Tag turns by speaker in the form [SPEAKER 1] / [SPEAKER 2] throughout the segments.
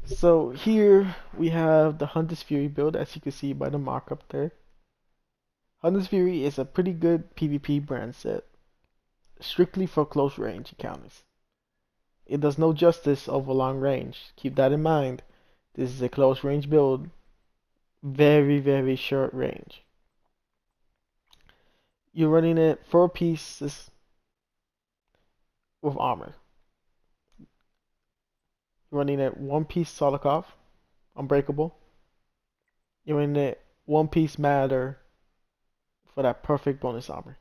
[SPEAKER 1] So here we have the Hunter's Fury build, as you can see by the markup there. Hunter's Fury is a pretty good PvP brand set, strictly for close range encounters. It does no justice over long range. Keep that in mind. This is a close range build, very, very short range. You're running it 4 pieces with armor. You're running it 1 piece Solikov, Unbreakable. You're running it 1 piece Matter for that perfect bonus armor.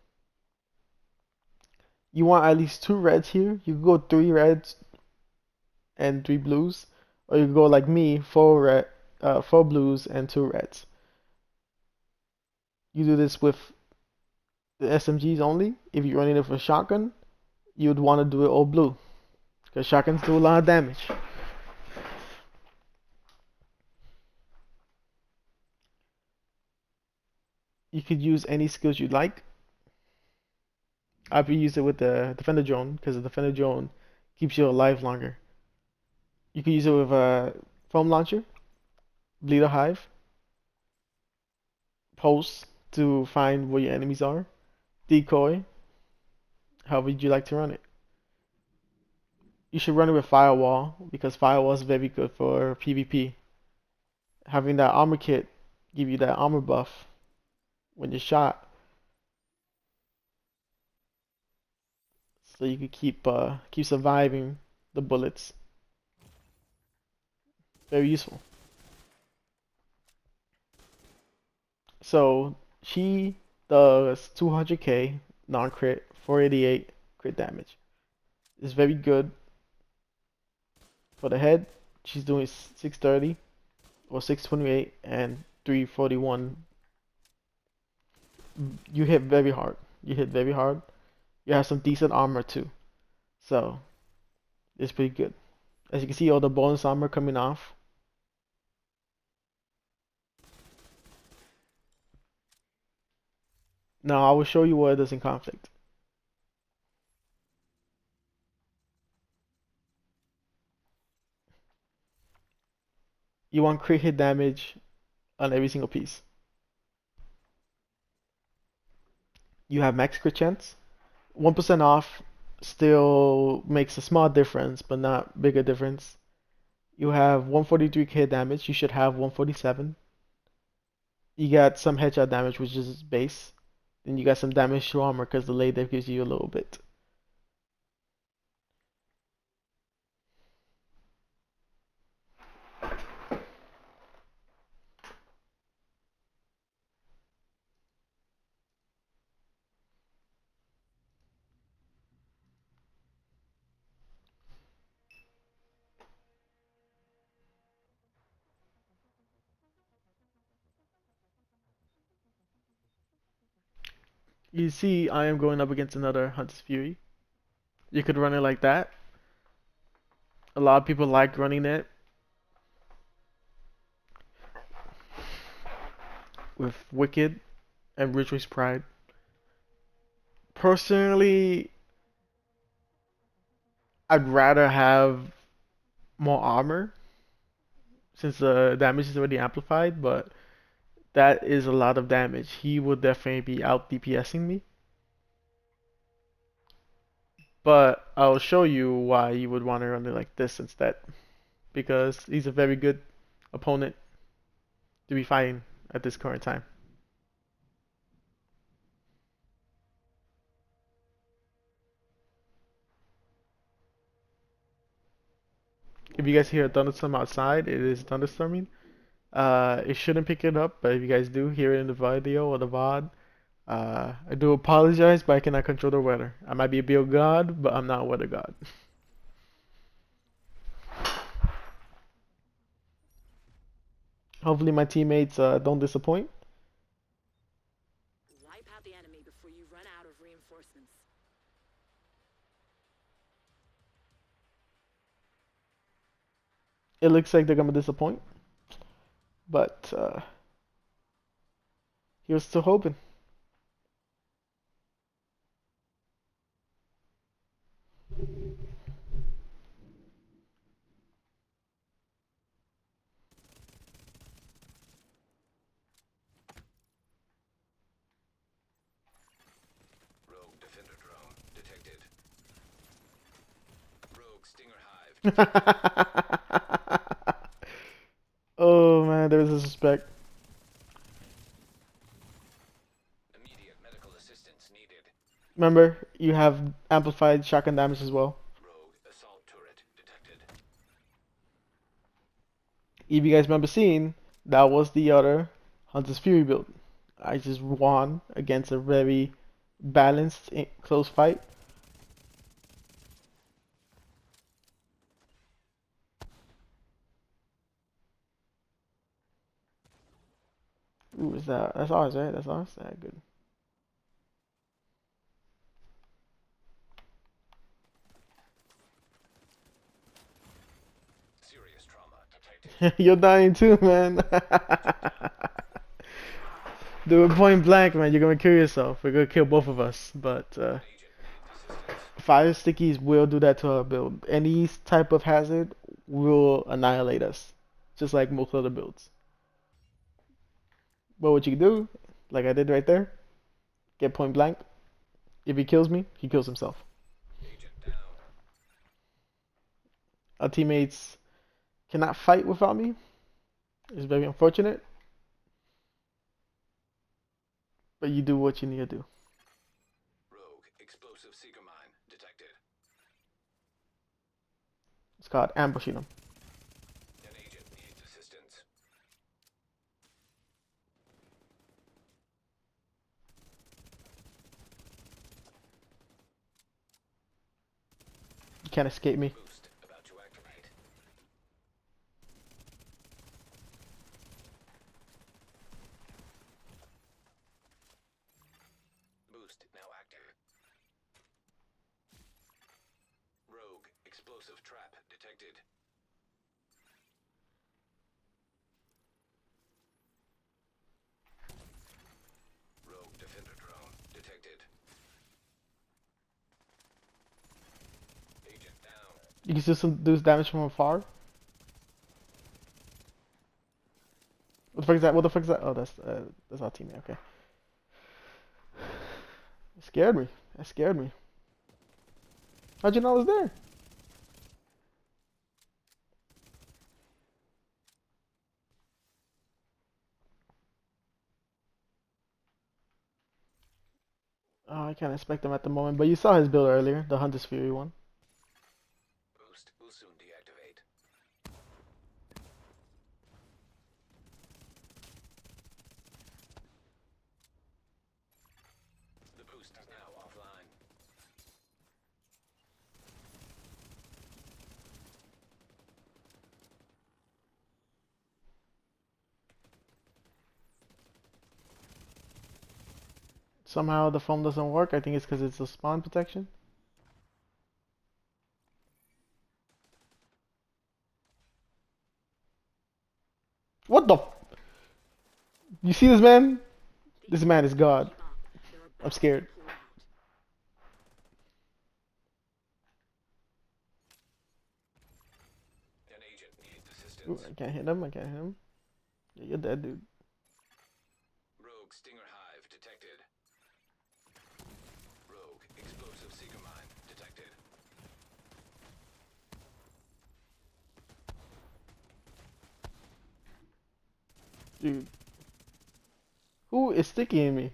[SPEAKER 1] You want at least 2 reds here. You can go 3 reds and 3 blues, or you can go like me, 4 blues and 2 reds. You do this with the SMGs only. If you're running it for shotgun, you would want to do it all blue, because shotguns do a lot of damage. You could use any skills you like. I've used it with the defender drone because the defender drone keeps you alive longer. You could use it with a foam launcher, bleeder hive, pulse to find where your enemies are, decoy, however you like to run it. You should run it with firewall because firewall is very good for PvP. Having that armor kit give you that armor buff when you're shot, so you could keep surviving the bullets. Very useful. So she does 200k non-crit, 488 crit damage. It's very good for the head. She's doing 630 or 628 and 341. You hit very hard. You hit very hard. You have some decent armor too. So it's pretty good. As you can see, all the bonus armor coming off. Now I will show you what it does in conflict. You want crit hit damage on every single piece. You have max crit chance. 1% off still makes a small difference, but not bigger difference. You have 143 hit damage. You should have 147. You got some headshot damage, which is base. Then you got some damage to armor because the lay dev gives you a little bit. You see, I am going up against another Hunter's Fury. You could run it like that. A lot of people like running it with Wicked and Ritual's Pride. Personally, I'd rather have more armor since the damage is already amplified, but that is a lot of damage. He would definitely be out DPSing me. But I'll show you why you would want to run it like this instead. Because he's a very good opponent to be fighting at this current time. If you guys hear a thunderstorm outside, it is thunderstorming. It shouldn't pick it up, but if you guys do hear it in the video or the VOD, I do apologize, but I cannot control the weather. I might be a bill god, but I'm not a weather god. Hopefully my teammates don't disappoint.
[SPEAKER 2] Wipe out the enemy before you run out of reinforcements.
[SPEAKER 1] It looks like they're gonna disappoint, but here's still hoping. Oh man, there was a suspect. Remember, you have amplified shotgun damage as well. If you guys remember seeing, that was the other Hunter's Fury build. I just won against a very balanced, close fight. Ooh, is that? That's ours, right? That's ours. Alright, good. You're dying too, man. Do it point blank, man. You're gonna kill yourself. We're gonna kill both of us. But fire stickies will do that to our build. Any type of hazard will annihilate us, just like most other builds. But what you can do, like I did right there, get point blank. If he kills me, he kills himself. Our teammates cannot fight without me. It's very unfortunate, but you do what you need to do. It's called ambushing them. You can't escape me. You can still do damage from afar. What the fuck is that? What the fuck is that? Oh, that's our teammate. Okay. It scared me. That scared me. How'd you know I was there? Oh, I can't expect him at the moment, but you saw his build earlier, the Hunter's Fury one. Somehow the foam doesn't work. I think it's because it's a spawn protection. What the? You see this man? This man is God. I'm scared. Ooh, I can't hit him. I can't hit him. Yeah, you're dead, dude. Dude. Who is sticking me?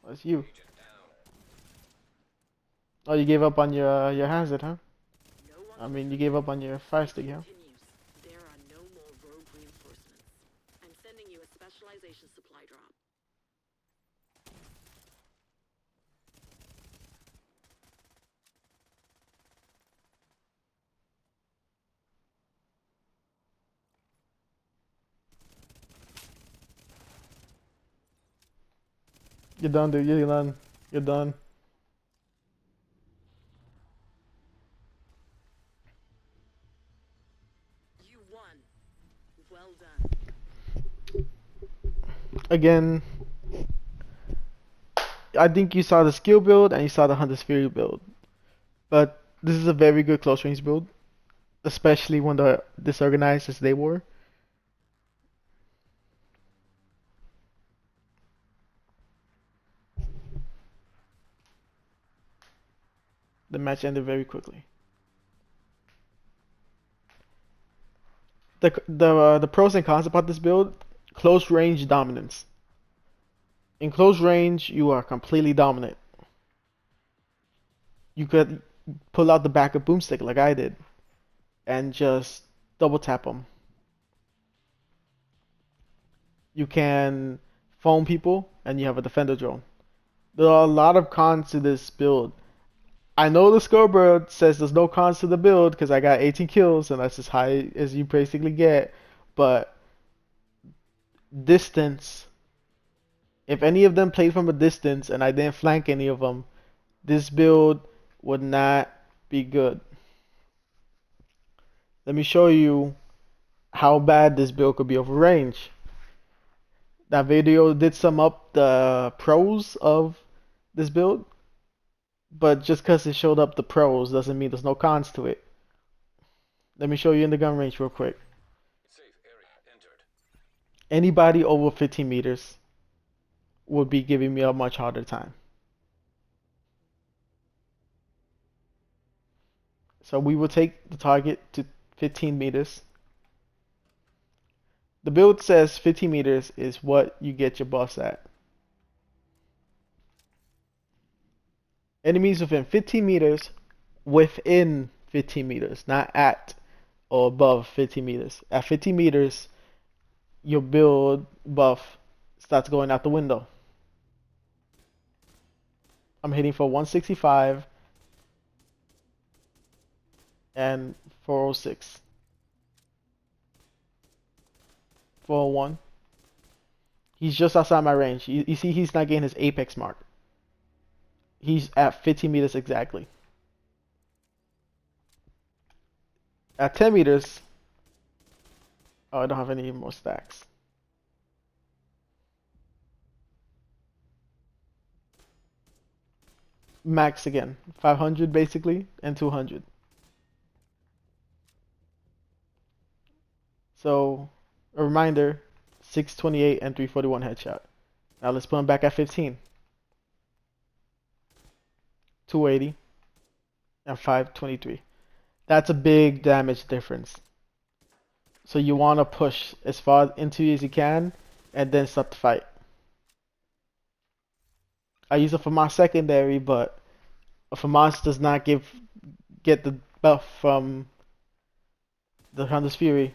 [SPEAKER 1] Oh, it's you. Oh, you gave up on your hazard, huh? I mean, you gave up on your fire stick, huh?
[SPEAKER 2] There are no more rogue reinforcements. I'm sending you a specialization supply drop.
[SPEAKER 1] You're done, dude. You're done. You're done.
[SPEAKER 2] You won. Well done.
[SPEAKER 1] Again, I think you saw the skill build and you saw the Hunter's Fury build. But this is a very good close range build, especially when they're disorganized as they were. The match ended very quickly. The pros and cons about this build: close range dominance. In close range, you are completely dominant. You could pull out the backup boomstick like I did and just double tap them. You can phone people and you have a defender drone. There are a lot of cons to this build. I know the scoreboard says there's no cons to the build because I got 18 kills and that's as high as you basically get. But distance, if any of them played from a distance and I didn't flank any of them, this build would not be good. Let me show you how bad this build could be over range. That video did sum up the pros of this build, but just because it showed up the pros doesn't mean there's no cons to it. Let me show you in the gun range real quick. Anybody over 15 meters would be giving me a much harder time. So we will take the target to 15 meters. The build says 15 meters is what you get your buffs at. Enemies within 15 meters, within 15 meters, not at or above 15 meters. At 15 meters, your build buff starts going out the window. I'm hitting for 165 and 406. 401. He's just outside my range. You see he's not getting his apex mark. He's at 15 meters exactly. At 10 meters, oh, I don't have any more stacks. Max again, 500 basically, and 200. So, a reminder, 628 and 341 headshot. Now let's put him back at 15. 280 and 523. That's a big damage difference. So you want to push as far into as you can and then start the fight. I use it for my secondary, but FAMAS does not get the buff from the Hunter's Fury.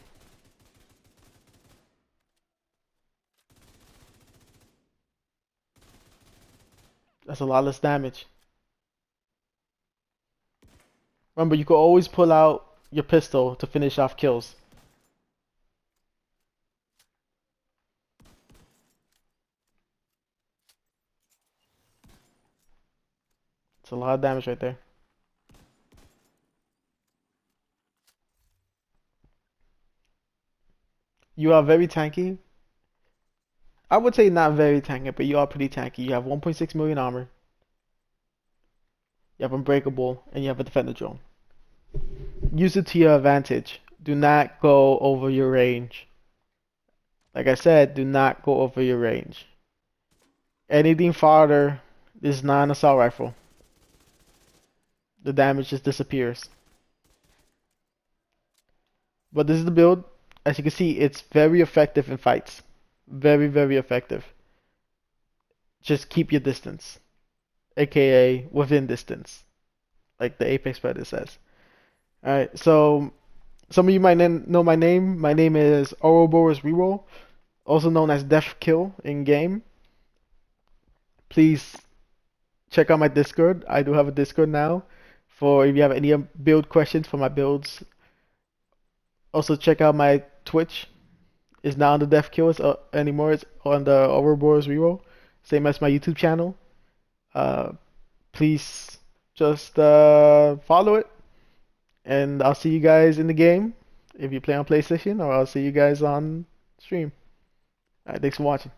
[SPEAKER 1] That's a lot less damage. Remember, you can always pull out your pistol to finish off kills. It's a lot of damage right there. You are very tanky. I would say not very tanky, but you are pretty tanky. You have 1.6 million armor. You have unbreakable, and you have a defender drone. Use it to your advantage. Do not go over your range. Like I said, do not go over your range. Anything farther is not an assault rifle. The damage just disappears. But this is the build. As you can see, it's very effective in fights. Very, very effective. Just keep your distance. AKA within distance. Like the Apex Predator says. Alright, so some of you might know my name. My name is Ouroboros Reroll, also known as Death Kill in game. Please check out my Discord. I do have a Discord now for if you have any build questions for my builds. Also check out my Twitch. It's not on the Death Kill anymore. It's on the Ouroboros Reroll, same as my YouTube channel. Please just follow it, and I'll see you guys in the game if you play on PlayStation, or I'll see you guys on stream. Alright, thanks for watching.